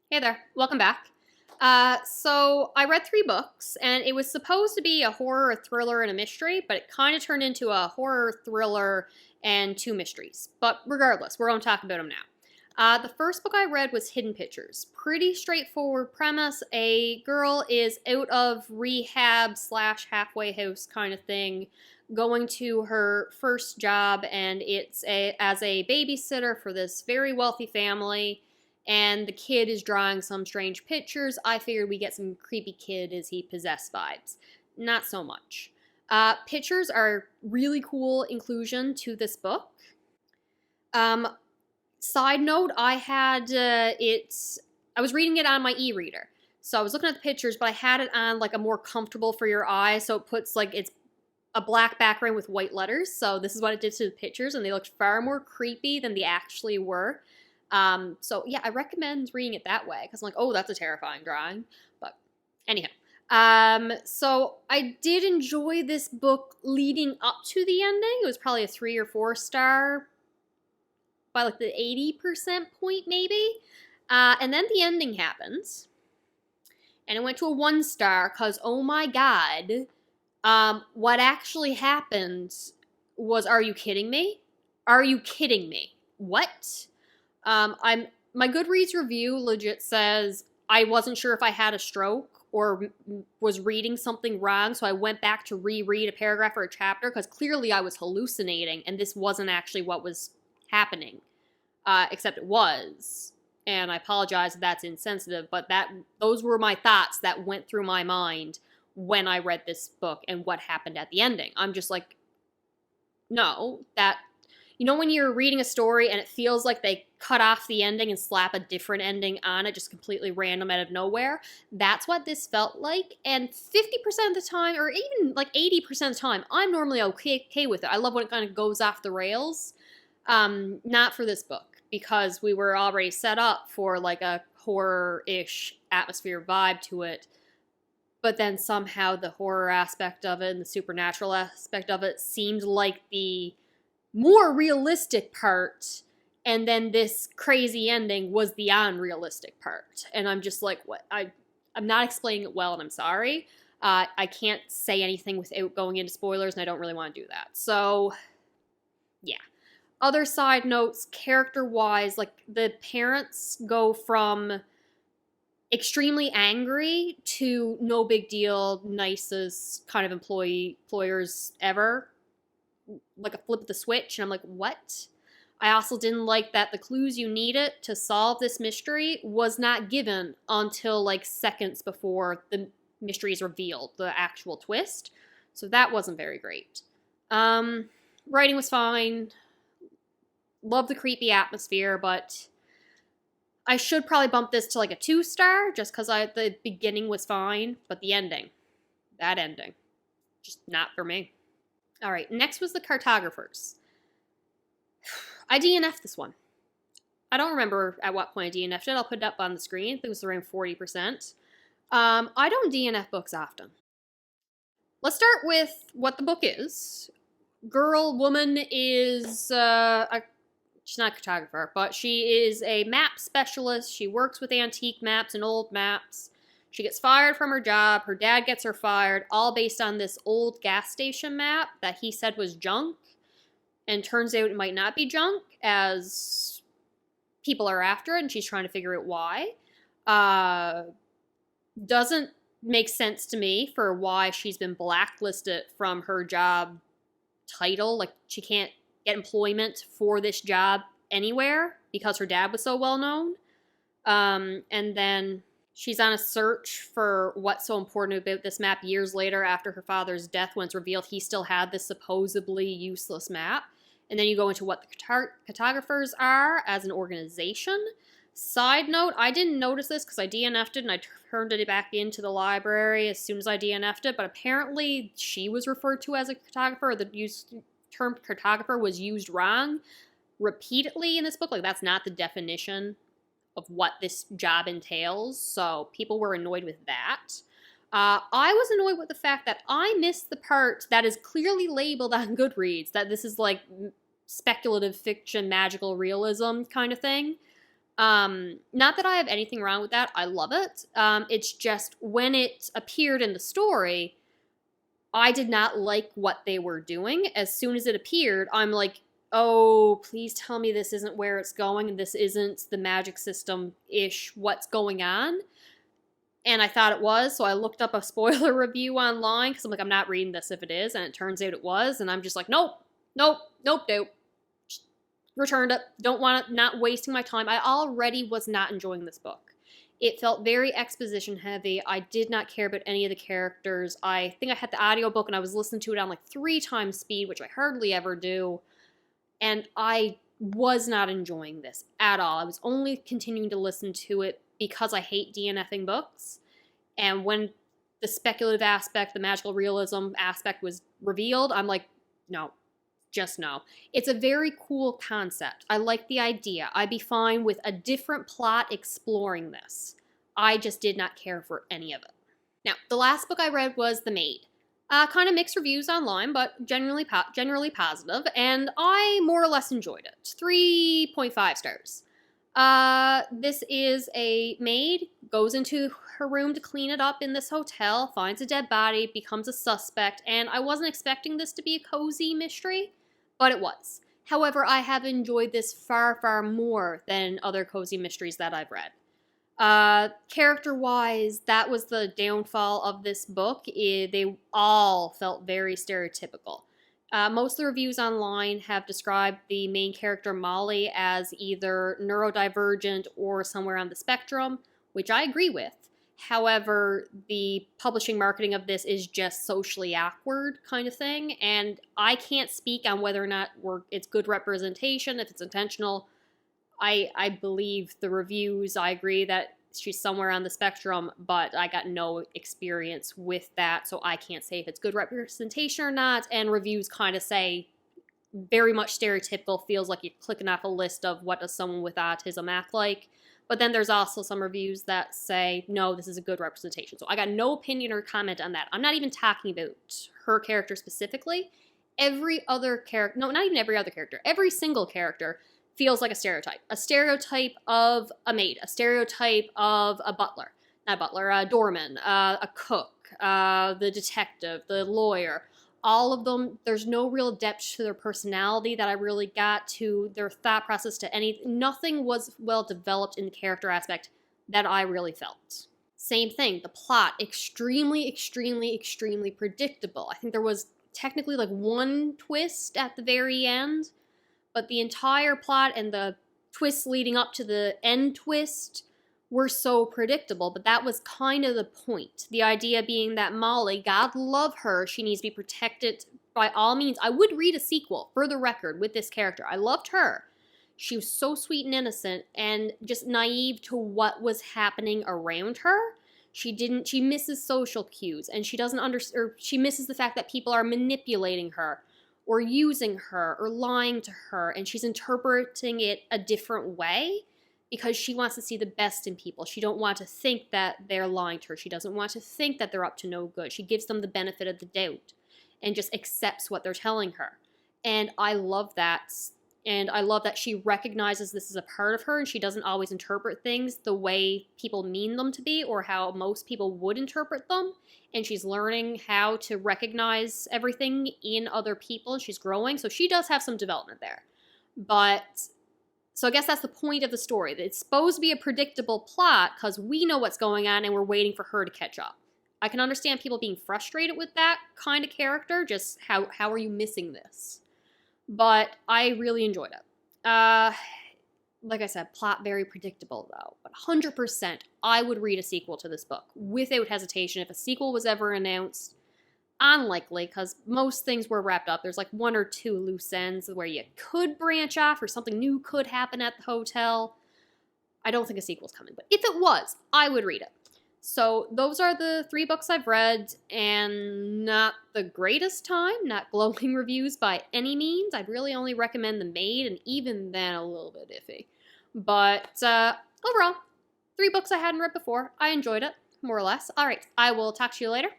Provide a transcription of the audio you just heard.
Hey there, welcome back. So I read 3 books, and it was supposed to be a horror, a thriller, and a mystery, but it kind of turned into a horror, thriller, and 2 mysteries. But regardless, we're going to talk about them now. The first book I read was Hidden Pictures. Pretty straightforward premise. A girl is out of rehab slash halfway house kind of thing, going to her first job, and it's as a babysitter for this very wealthy family, and the kid is drawing some strange pictures. I figured we get some creepy kid is he possessed vibes. Not so much. Pictures are really cool inclusion to this book. Um, Side note, I was reading it on my e-reader. So I was looking at the pictures, but I had it on like a more comfortable for your eyes, so it puts like it's a black background with white letters. So this is what it did to the pictures, and they looked far more creepy than they actually were. So yeah, I recommend reading it that way because I'm like, oh, that's a terrifying drawing. But anyhow, so I did enjoy this book leading up to the ending. It was probably a 3 or 4 star by like the 80% point maybe. And then the ending happens, and it went to a 1 star because oh my god, what actually happened was, are you kidding me? Are you kidding me? What? My Goodreads review legit says I wasn't sure if I had a stroke or was reading something wrong, so I went back to reread a paragraph or a chapter because clearly I was hallucinating and this wasn't actually what was happening, except it was. And I apologize if that's insensitive, but those were my thoughts that went through my mind when I read this book and what happened at the ending. I'm just like, no, when you're reading a story and it feels like they cut off the ending and slap a different ending on it, just completely random out of nowhere? That's what this felt like. And 50% of the time, or even like 80% of the time, I'm normally okay with it. I love when it kind of goes off the rails. Not for this book, because we were already set up for like a horror-ish atmosphere vibe to it. But then somehow the horror aspect of it and the supernatural aspect of it seemed like the more realistic part, and then this crazy ending was the unrealistic part. And I'm just like, what? I'm not explaining it well, and I'm sorry. I can't say anything without going into spoilers, and I don't really want to do that. So, yeah. Other side notes, character-wise, like the parents go from extremely angry to no big deal, nicest kind of employers ever. Like a flip of the switch, and I'm like, what? I also didn't like that the clues you needed to solve this mystery was not given until like seconds before the mystery is revealed, the actual twist. So that wasn't very great. Writing was fine. Love the creepy atmosphere, but I should probably bump this to like a 2 star just because the beginning was fine, but the ending, that ending, just not for me. All right, next was the Cartographers. I DNF'd this one. I don't remember at what point I DNF'd it. I'll put it up on the screen. I think it was around 40%. I don't DNF books often. Let's start with what the book is. Woman is she's not a cartographer, but she is a map specialist. She works with antique maps and old maps. She gets fired from her job. Her dad gets her fired, all based on this old gas station map that he said was junk. And turns out it might not be junk, as people are after it, and she's trying to figure out why. Doesn't make sense to me for why she's been blacklisted from her job title. Like, she can't get employment for this job anywhere because her dad was so well known. And then she's on a search for what's so important about this map years later after her father's death, when it's revealed he still had this supposedly useless map. And then you go into what the cartographers are as an organization. Side note, I didn't notice this because I DNF'd it and I turned it back into the library as soon as I DNF'd it, but apparently she was referred to as a cartographer. The term cartographer was used wrong repeatedly in this book. Like, that's not the definition of what this job entails, so people were annoyed with that. I was annoyed with the fact that I missed the part that is clearly labeled on Goodreads, that this is like speculative fiction, magical realism kind of thing. Not that I have anything wrong with that. I love it. It's just when it appeared in the story, I did not like what they were doing. As soon as it appeared, I'm like, oh, please tell me this isn't where it's going and this isn't the magic system-ish what's going on. And I thought it was, so I looked up a spoiler review online because I'm like, I'm not reading this if it is, and it turns out it was, and I'm just like, nope. Just returned it. Don't want it, not wasting my time. I already was not enjoying this book. It felt very exposition heavy. I did not care about any of the characters. I think I had the audiobook and I was listening to it on like 3 times speed, which I hardly ever do. And I was not enjoying this at all. I was only continuing to listen to it because I hate DNFing books. And when the speculative aspect, the magical realism aspect was revealed, I'm like, no, just no. It's a very cool concept. I like the idea. I'd be fine with a different plot exploring this. I just did not care for any of it. Now, the last book I read was The Maid. Kind of mixed reviews online, but generally positive, and I more or less enjoyed it. 3.5 stars. This is a maid, goes into her room to clean it up in this hotel, finds a dead body, becomes a suspect, and I wasn't expecting this to be a cozy mystery, but it was. However, I have enjoyed this far, far more than other cozy mysteries that I've read. Character-wise, that was the downfall of this book. They all felt very stereotypical. Most of the reviews online have described the main character, Molly, as either neurodivergent or somewhere on the spectrum, which I agree with. However, the publishing marketing of this is just socially awkward kind of thing, and I can't speak on whether or not it's good representation, if it's intentional. I believe the reviews. I agree that she's somewhere on the spectrum, but I got no experience with that, so I can't say if it's good representation or not, and reviews kind of say very much stereotypical, feels like you're clicking off a list of what does someone with autism act like, but then there's also some reviews that say, no, this is a good representation, so I got no opinion or comment on that. I'm not even talking about her character specifically. Every other character, no, not even every other character, every single character feels like a stereotype of a maid, a stereotype of a butler, not butler, a doorman, a cook, the detective, the lawyer. All of them, there's no real depth to their personality that I really got, to their thought process, to anything. Nothing was well developed in the character aspect that I really felt. Same thing, the plot, extremely, extremely, extremely predictable. I think there was technically like one twist at the very end, but the entire plot and the twists leading up to the end twist were so predictable, but that was kind of the point. The idea being that Molly, God love her, she needs to be protected by all means. I would read a sequel, for the record, with this character. I loved her. She was so sweet and innocent and just naive to what was happening around her. She misses social cues, and she misses the fact that people are manipulating her, or using her, or lying to her, and she's interpreting it a different way because she wants to see the best in people. She don't want to think that they're lying to her. She doesn't want to think that they're up to no good. She gives them the benefit of the doubt and just accepts what they're telling her. And I love that. And I love that she recognizes this is a part of her, and she doesn't always interpret things the way people mean them to be or how most people would interpret them. And she's learning how to recognize everything in other people, and she's growing. So she does have some development there. So I guess that's the point of the story. That it's supposed to be a predictable plot because we know what's going on and we're waiting for her to catch up. I can understand people being frustrated with that kind of character. Just how are you missing this? But I really enjoyed it. Like I said, plot very predictable though. But 100%, I would read a sequel to this book without hesitation. If a sequel was ever announced, unlikely, because most things were wrapped up. There's like 1 or 2 loose ends where you could branch off or something new could happen at the hotel. I don't think a sequel's coming, but if it was, I would read it. So those are the 3 books I've read, and not the greatest time, not glowing reviews by any means. I'd really only recommend The Maid, and even then a little bit iffy. But overall, 3 books I hadn't read before. I enjoyed it, more or less. All right, I will talk to you later.